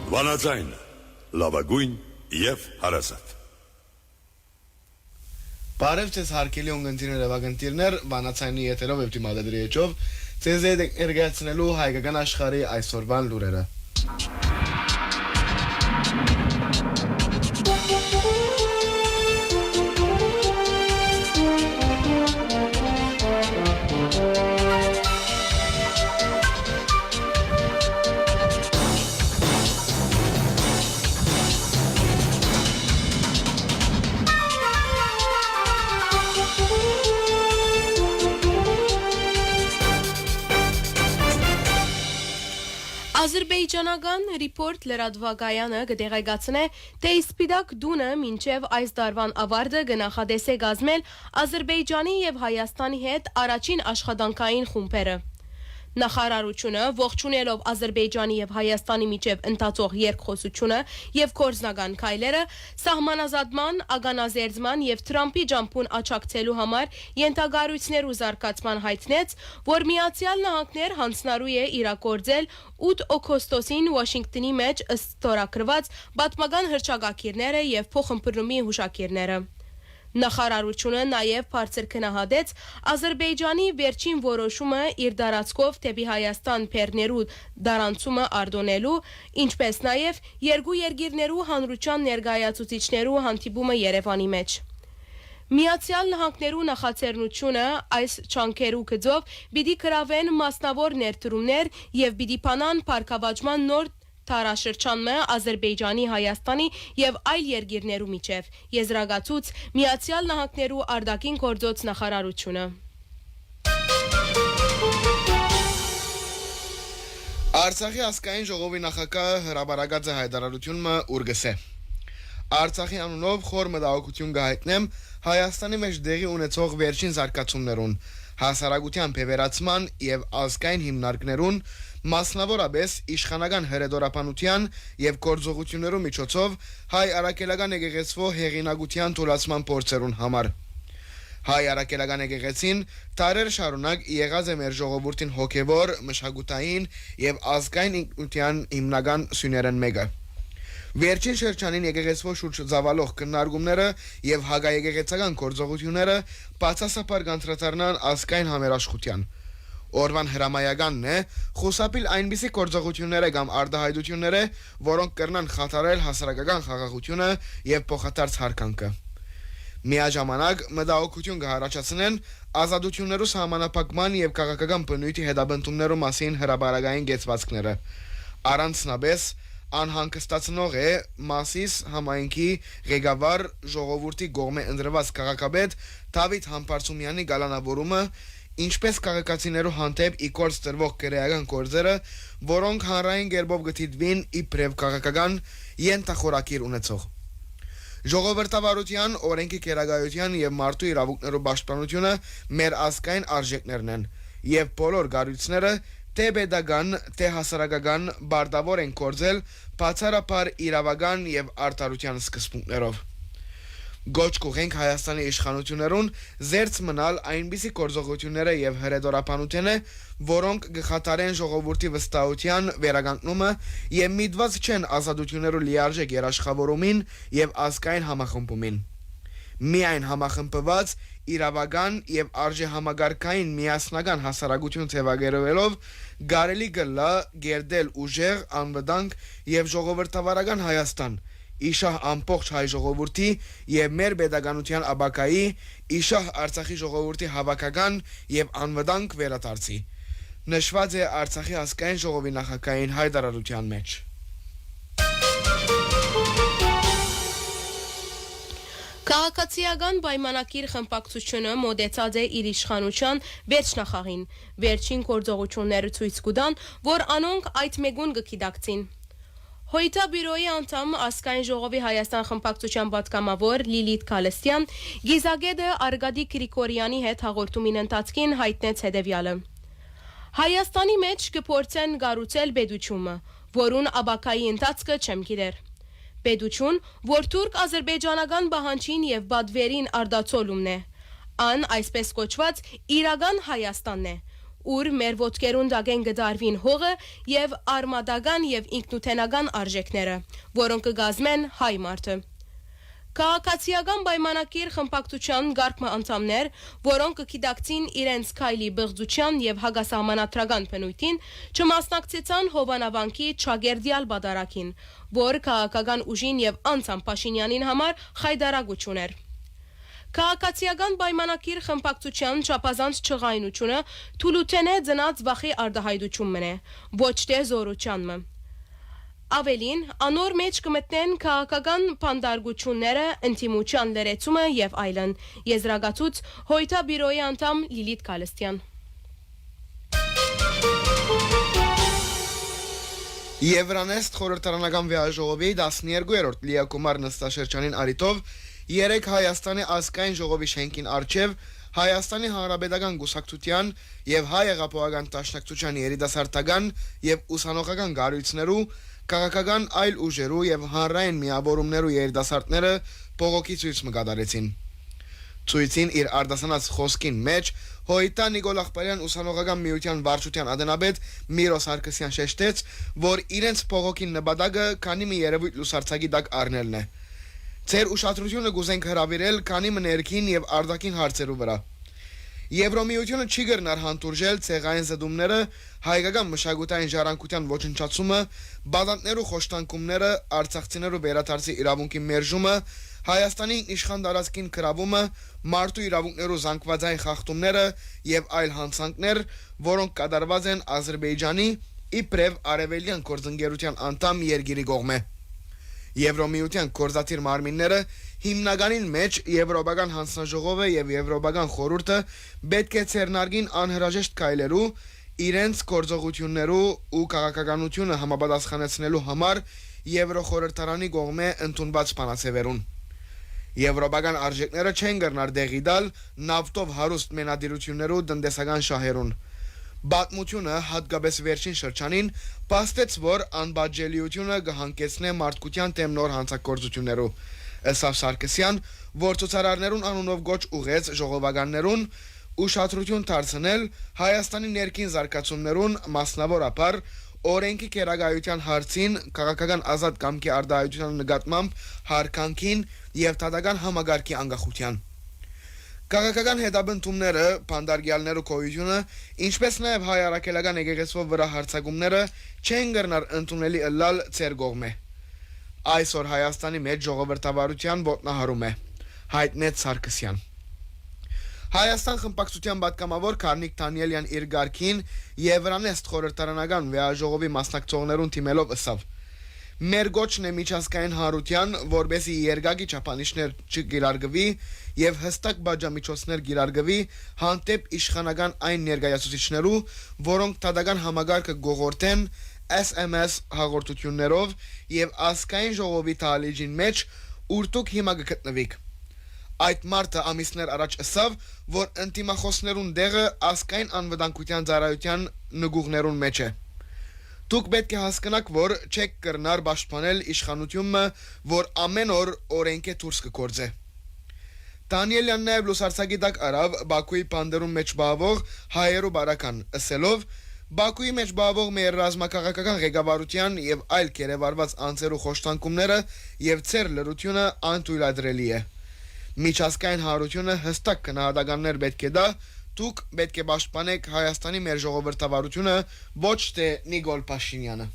Վանաձայն, լավագույն և հարազատ։ Բարև ձեզ հարգելի ունգընտիրներ և ագընտիրներ, Վանաձայնի եթերով և դիմադադրի էջով, ձեզ ներկայացնելու հայկական աշխարհի այսօրվան լուրերը։ Ադրբեջանական Report լրատվակայանը կտեղեկացնե, թե Իսպիդակ դունը մինչև այս դարվան ավարտը կնախադես է կազմել Ադրբեջանի և Հայաստանի հետ առաջին աշխատանքային խումբերը։ Նախարարությունը ողջունելով Ադրբեջանի և Հայաստանի միջև ընթացող երկխոսությունը և գործնական քայլերը սահմանազատման, ականազերծման և Թրամփի ճամփուն աջակցելու համար ենթակառույցներու զարգացման հայտնեց, որ Միացյալ Նահանգներ հանձնարարու է իրագործել 8 օգոստոսին Վաշինգտոնի մեջ ստորագրված պատմական հռչակագիրները և փոխըմբռնումի հուշագիրները։ Նախարարությունը նաև բարձր քննադատեց Ադրբեջանի վերջին որոշումը իր տարածքով դեպի Հայաստան բեռներու դարանցումը արտոնելու, ինչպես նաև երկու երկիրներու հանրության ներկայացուցիչներու հանդիպումը Երևանի մեջ։ Միացյալ Նահանգներու նախաձեռնությունը այս չանքերու գծով պիտի գրավեն մասնավոր ներդրումներ և պիտի բանան բարգավաճման նոր տարաշրջանը Ադրբեջանի, Հայաստանի և այլ երկիրներու միջև, եզրակացուց Միացյալ Նահանգներու արտաքին գործոց նախարարությունը։ Արցախի ազգային ժողովի նախագահը հրաբարացած է հայտարարությունը ուրգսե։ Արցախի անունով խոր մտահոգություն կհայտնեմ Հայաստանի մեջ դեղի ունեցող վերջին զարգացումներուն, հասարակության բևեռացման և ազգային հիմնարկներուն, մասնավորապես իշխանական հրետորաբանության և գործողություններու միջոցով հայ առաքելական եկեղեցվո հեղինակության թուլացման փորձերուն համար։ Հայ առաքելական եկեղեցին տարեր շարունակ եղած է մեր ժողովրդին հոգևոր, մշակութային և ազգային ինքնության հիմնական սյուներեն մեկը։ Վերջին շրջանին եկեղեցվո շուրջ ծավալող քննարկումները և հակաեկեղեցական գործողությունները բացասաբար կանտրատարնան ազգային համերաշխության։ Օրվան հրամայականն է խուսափիլ այնպիսի գործողությունները կամ արտահայտությունները, որոնք կրնան խաթարել հասարակական խաղաղությունը և փոխադարձ հարկանքը։ Միաժամանակ մտահոգություն կհառաջացնեն ազատություններու սահմանափակման և քաղաքական բնույթի հետապնդումներու մասին հրապարակային կեցվածքները։ Առանձնապես անհանգստացնող է Մասիս համայնքի ղեկավար ժողովրդի կողմէ ընտրված քաղաքապետ Դավիթ Համբարձումյանի գալանավորումը, ինչպես քաղաքացիներու հանդեպ ի գործ տրվող քրեական գործերը, որոնք հանրային կերպով կդիտվին իբրև քաղաքական ենթախորակիր ունեցող։ Ժողովրդավարության, օրենքի գերագայության և մարդու իրավունքներու պաշտպանությունը մեր ազգային արժեքներն են, և բոլոր կառույցները թե պետական, թե հասարակական պարտավոր են գործել բացառաբար իրավական և արդարության սկզբունքներով։ Գոչ կուղենք Հայաստանի իշխանություններուն զերծ մնալ այնպիսի գործողությունները և հրետորաբանությունը, որոնք կխաթարեն ժողովրդի վստահության վերականգնումը և միտված չեն ազատություններու լիարժեք երաշխավորումին և ազգային համախմբումին։ Միայն համախմբված, իրավական և արժեհամակարգային միասնական հասարակություն ձևակերպելով կարելի կլա կերտել ուժեղ, անվտանգ և ժողովրդավարական Հայաստան, իշահ ամբողջ հայ ժողովրդի և մեր պետականության ապագայի, իշահ Արցախի ժողովրդի հավաքական և անվտանգ վերադարձի։ Նշված է Արցախի ազգային ժողովի նախագահային հայտարարության մեջ։ Քաղաքացիական պայմանագիր խմբակցությունը մոտեցած է իր իշխանության վերջնախաղին, վերջին գործողությունները ցույց կտան, որ անոնք այդ մեգուն կգիտակցին։ Հոյթաբյուրոյի անդամ ազգային ժողովի Հայաստան խմբակցության պատգամավոր Լիլիթ Գալստյան գիզագետը Արգադի Գրիգորյանի հետ հաղորդումին ընթացքին հայտնեց հետևյալը. Հայաստանի մեջ կփորձեն կառուցել պետությունը, որուն ապագայի ընթացքը չեմ գիտեր։ Պետություն, որ թուրք-ադրբեջանական պահանջին և բադվերին արդացոլումն է, ան այսպես կոչված իրական Հայաստանն է, ուր մեր ոտքերուն դագեն գդարվին հողը եւ արմադական եւ ինքնութենական արժեքները, որոնք կգազմեն հայ մարդը։ Քաղաքացիական պայմանագիր խմբակցության գարկմը անդամներ, որոնք կգիտակցին իրենց քայլի բղձության եւ հագասահմանադրական բնույթին, չմասնակցեցան Հովանավանքի Չագերդյալ բադարակին, որ քաղաքական ուժին եւ անցամ Փաշինյանին համար խայդարագություն էր։ Քաղաքացիական պայմանագիր խմբակցության չափազանց չղայնությունը թուլութենե ծնած վախի արդահայտություն մնե, ոչ թե զորությանմը։ Ավելին, անոր մեջ կմտնեն քաղաքական փանդարգությունները, ինտիմության լրացումը եւ այլն։ Եզրագացուց Հոյթա բյուրոյի անդամ Լիլիթ Գալստյան։ Եվրանեստ խորհրդարանական վեաժողովի 12-րդ լիակումար նստաշրջանին արիտով 3 Հայաստանի ազգային ժողովի շենքին առջև Հայաստանի Հանրապետական Գուսակցության եւ Հայ Հեղափոխական Դաշնակցության երիտասարդական եւ ուսանողական գարույցներու քաղաքական այլ ուժերու եւ հանրային միավորումներու երիտասարդները բողոքի ցույց մկադարեցին։ Ցույցին իր արդասանած խոսքին մեջ Հոյտա Նիկոլ Աղբարյան ուսանողական միության վարչության ադենաբեդ Միրոս Սարգսյան շեշտեց, որ իրենց բողոքին նպատակը քանի մի երևույթ լուսարցակի տակ առնելն է։ Ձեր ուշադրությունը գուզենք հրավիրել քանի մի ներքին եւ արտաքին հարցերու վրա։ Եվրոմիությունը չի գրնար հանդուրժել ցեղային զդումները, հայկական մշակութային ժառանգության ոչնչացումը, բադանտներու խոշտանկումները, արցախցիներու վերադարձի իրավունքի մերժումը, Հայաստանի իշխան տարածքին գրավումը, մարդու իրավունքներու զանգվածային խախտումները եւ այլ հանցանքներ, որոնք կատարված են Ադրբեջանի իբրև արևելյան գործընկերության անդամ երկիրի կողմէ։ Եվրոմիության կորզաթիր մարմինները հիմնականին մեջ Եվրոպական հանձնաժողովը եւ Եվրոպական խորհուրդը պետք է ցերնարգին անհրաժեշտ քայլերու իրենց գործողություններու ու քաղաքականությունը համապատասխանեցնելու համար Եվրոխորհրդարանի կողմէ ընդունված բանացևերուն։ Եվրոպական արժեքները չեն գրնար դեղի դալ նավթով հարուստ մենադիրություններու տնտեսական շահերուն։ Բացմությունը հատկապես վերջին շրջանին պաստեց, որ անբաժելիությունը կհանգեցնե մարդկության դեմ նոր հանցագործություններու։ Ըստ Սարգսյան, որ ցուցարարներուն անունով գոչ ուղեց ժողովականներուն ուշադրություն դարձնել Հայաստանի ներքին զարգացումներուն, մասնավորապես օրենքի կերակայության հարցին, քաղաքական ազատ կամքի արդահայտության նկատմամբ հարկանքին եւ դատական համագարկի անկախության։ Քաղաքական հետապնդումները, փանդարգյալներու կոյությունը, ինչպես նաև հայ առաքելական եկեղեցվով վրա հարձակումները չեն գրնար ընդունելի ըլլալ ձեր կողմէ։ Այսօր Հայաստանի մեջ ժողովրդավարության ոտնահարում է, հայտնեց Սարգսյան։ Հայաստան խմբակցության պատգամավոր Քարնիկ Դանիելյան իր գարքին Եվրանեստ խորհրդարանական վեաժողովի մասնակցողներուն թիմելով ըսավ. Մեր գոչն է միջազգային հարության, որբեսի երկակի չափանիշներ չգիրարգվի եւ հստակ բաժամիջոցներ գիրարգվի հանդեպ իշխանական այն ներկայացուցիչներու, որոնք դատական համագարկը գողորտեն SMS հաղորդություններով եւ ազգային ժողովի տալիջին մեջ ուրտուկ հիմա գտնվիկ։ Այդ մարտը ամիսներ առաջ ըսավ, որ ընտիմախոսներուն դեղը ազգային անվտանգության ծառայության նգուղներուն մեջ է։ Դուք պետք է հասկանաք, որ չեք կրնար պաշտպանել իշխանությունը, որ ամեն օր օրենք է դուրս կգործե։ Դանիելյան նաև լուսարցակի տակ արավ Բաքուի բանդերում մեջ բավող հայերու բարական, ըսելով Բաքուի մեջ բավող մեր ռազմաքաղաքական ղեկավարության եւ այլ կերևարված անձերու խոշտանկումները եւ ծեր լրությունը անթույլատրելի է։ Միջազգային հարությունը հստակ քննադատականներ պետք է դա, դուք պետք է պաշտպանեք Հայաստանի մեր ժողովրդավարությունը, ոչ թե Նիկոլ Փաշինյանը։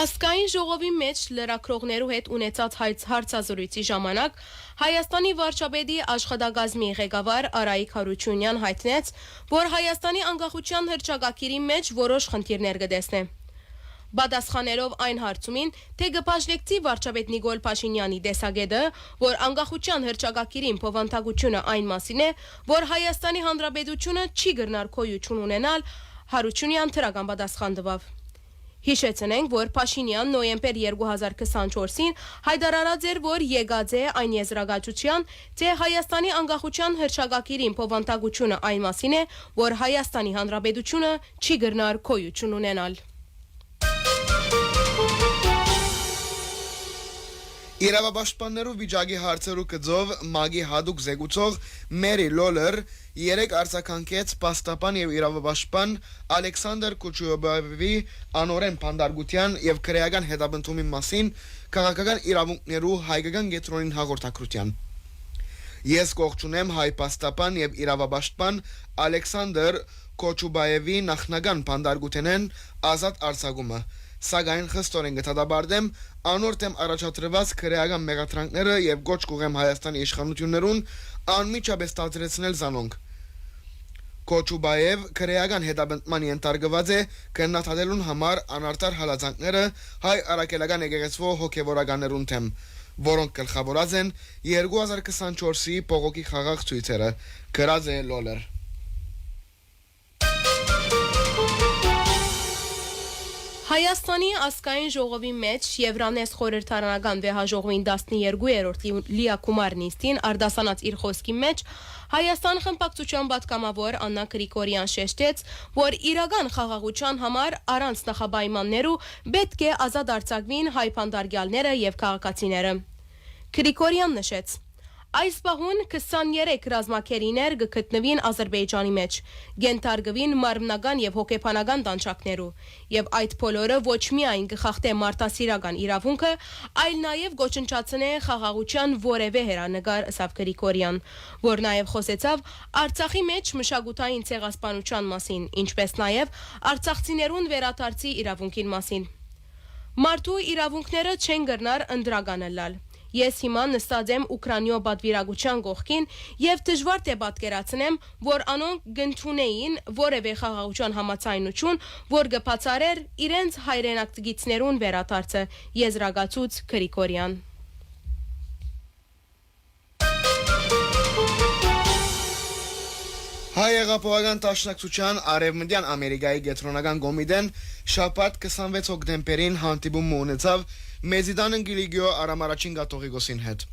Ազգային ժողովի մեջ լրակրողներու հետ ունեցած հարցազրույցի ժամանակ Հայաստանի վարչապետի աշխատակազմի ղեկավար Արայիկ Հարությունյան հայտնեց, որ Հայաստանի անկախության հռչակագիրի մեջ որոշ խնդիրներ կտեսնե։ Բադասխանելով այն հարցումին, թե գպաշնեկցի վարչապետ Նիկոլ Փաշինյանի տեսագետը, որ անկախության հռչակագիրին փոխանցությունը այն մասին է, որ Հայաստանի Հանրապետությունը չի գրնար քոյություն ունենալ, Հարությունյան թրական պատասխան տվավ։ Հիշեցնենք, որ Փաշինյան նոյեմբեր 2024-ին հայտարարած էր, որ եկած է այն եզրակացության, թե Հայաստանի անկախության հռչակագիրին փոխանցությունը այն մասին է, որ Հայաստանի Հանրապետությունը չի գրնար քոյություն ունենալ։ Իրավապաշտպաններու վիճակի հարցերու կձով մագի հadouk զեկուցող Մերի Լոլեր երեք արձագանքեց պաստապան եւ իրավապաշտպան Ալեքսանդր Կուչուբայևի անօրեն փանդարգության եւ քրեական հետապնդումի մասին քաղաքական իրավունքներու հայկական գետրոնին հաղորդակցության։ Ես կողջունեմ հայ պաստապան եւ իրավապաշտպան Ալեքսանդր Կոչուբայևի նախնական փանդարգութենեն ազատ արձակումը, սակայն խստորեն գտադաբարդեմ անորտեմ առաջադրված քրեական մեղադրանքները եւ գոչ կուղեմ Հայաստանի իշխանություններուն անմիջապես տարածեցնել զանոնք։ Կոչուբայև քրեական հետապնդման ենթարկված է քննադատելուն համար անարտար հալածանքները հայ արաքելական եկեղեցու հոգևորականներուն թեմ, որոնք գլխավորած են 2024-ի բողոքի խաղաղ ցույցերը, գրած է Լոլեր։ Հայաստանի ազգային ժողովի մեջ Եվրանես խորհրդարանական վեհաժողովին 12-րդ լիակումար նիստին արդասանած իր խոսքի մեջ Հայաստան խմբակցության պատգամավոր Աննա Գրիգորյան շեշտեց, որ իրական խաղաղության համար առանց նախապայմաններու պետք է ազատ արձակվին հայ փանդարգյալները եւ քաղաքացիները։ Գրիգորյան նշեց. Այս պահուն 23 ռազմակերիներ գտնվին Ադրբեջանի մեջ, գենթարգվին մարմնական եւ հոգեբանական տանջակներու, եւ այդ բոլորը ոչ միայն կխախտե մարդասիրական իրավունքը, այլ նաեւ գոչնչացնե խաղաղության որևէ հերանեկար ըսավ Գրիգորյան, որ նաեւ խոսեցավ Արցախի մեջ մշակութային ցեղասպանության մասին, ինչպես նաեւ արցախցիներուն վերադարձի իրավունքին մասին։ Մարդու իրավունքները չեն գրնար ընդրականը լալ։ Ես հիմա նստած եմ Ուկրաինո պատվիրակության կողքին եւ դժվար թե պատկերացնեմ, որ անոնք գտնունեին որևէ խաղաղության համաձայնություն, որ կբացառեր իրենց հայրենակցիցներուն վերադարձը, եզրակացուց Գրիգորյան։ Հայ հեղափոխական դաշնակցության Արևմտյան Ամերիկայի գետրոնական կոմիտեն շաբաթ 26 հոկտեմբերին հանդիպում ունեցավ Մեծիդան Գիլիգիո Արամարաչին Կաթողիկոսին հետ։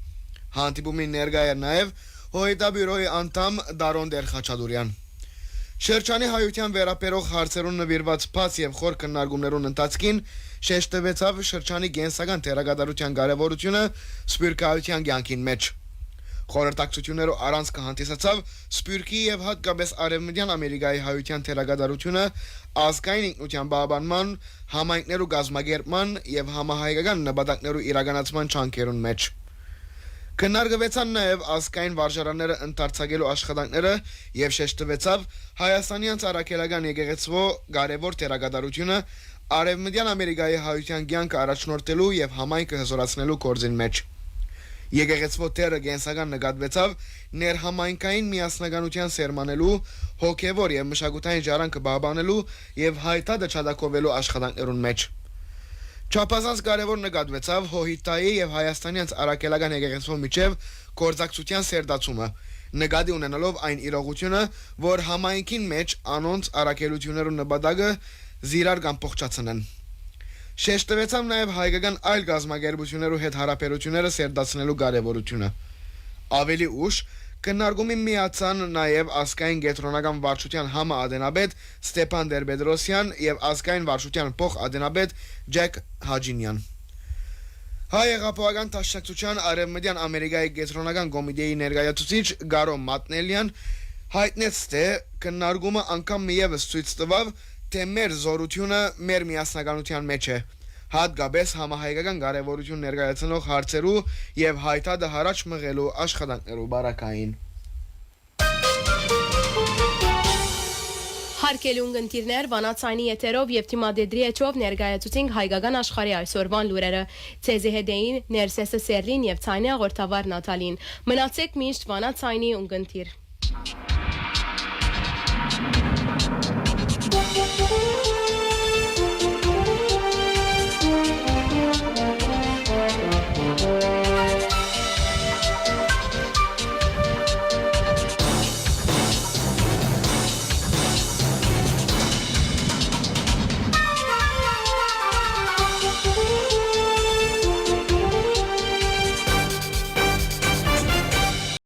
Հանդիպումին ներկա էր նաև Հոյետաբյուրոյի անդամ Դարոն Դերխաչադուրյան։ Շրջանի հայության վերաբերող հարցերուն նվիրված բաց եւ խոր քննարկումներուն ընթացքին շեշտվեցավ շրջանի գենսական թերագադարության կարևորությունը սփյուռքահայության կյանքին մեջ։ Խորհրդակցություններով առանց կհանդիսացավ Սփյուռքի եւ հատկապես Արևմտյան Ամերիկայի հայության թերագադարությունը ազգային ինքնության պահպանման, համայնքներու գազմագերման եւ համահայկական նպատակներու իրականացման չանքերուն մեջ։ Քննարկվեցան նաեւ ազգային վարժարանները ընդարձակելու աշխատանքները եւ շեշտվեցավ Հայաստանյան ցարակելական եկեղեցու կարևոր թերագադարությունը Արևմտյան Ամերիկայի հայության կյանքը առաջնորդելու եւ համայնքը հզորացնելու գործին մեջ։ Եկեղեցու թերը գենսական նկատվեցավ ներհամայնքային միասնականության սերմանելու, հոգևոր եւ մշակութային ժառանգը պահպանելու եւ հայտարարը չադակովելու աշխատանքներուն մեջ։ Չափազանց կարևոր նկատվեցավ Հոհիտայի եւ Հայաստանյան արաքելական եկեղեցու միջև գործակցության սերտացումը, նկատի ունենալով այն իրողությունը, որ համայնքին մեջ անոնց արաքելություններու նպատակը զիրար կամ փոխչացնեն։ Շեշտվեցավ նաև հայկական այլ գազագերբություններու հետ հարաբերությունները սերտացնելու կարևորությունը։ Ավելի ուշ քննարկումի միացան նաև ազգային գետրոնական վարչության համաադենաբեդ Ստեփան Դերբեդրոսյան եւ ազգային վարչության փոխադենաբեդ Ջեք Հաջինյան։ Հայ հեղափոխական դաշնակցության Արևմտյան Ամերիկայի գետրոնական կոմիտեի ներկայացուցիչ Գարո Մատնելյան հայտնեց, թե քննարկումը անգամ միևս ցույց տվավ, թե մեր զորությունը մեր միասնականության մեջ է, հատկապես համահայկական կարևորություն ներկայացնող հարցերու եւ հայտարարը հարաճ մղելու աշխատանքներու բարակային։ Հարկելուն գնդիրներ վանացայնի եթերով եւ թիմադեդրի էջով ներկայացուցինք հայկական աշխարհի այսօրվան լուրերը։ Ցեզի հետեին ներսեսը Սերլին եւ ցայնի աղորթավար Նատալին։ Մնացեք միշտ վանացայնի ու գնդիր։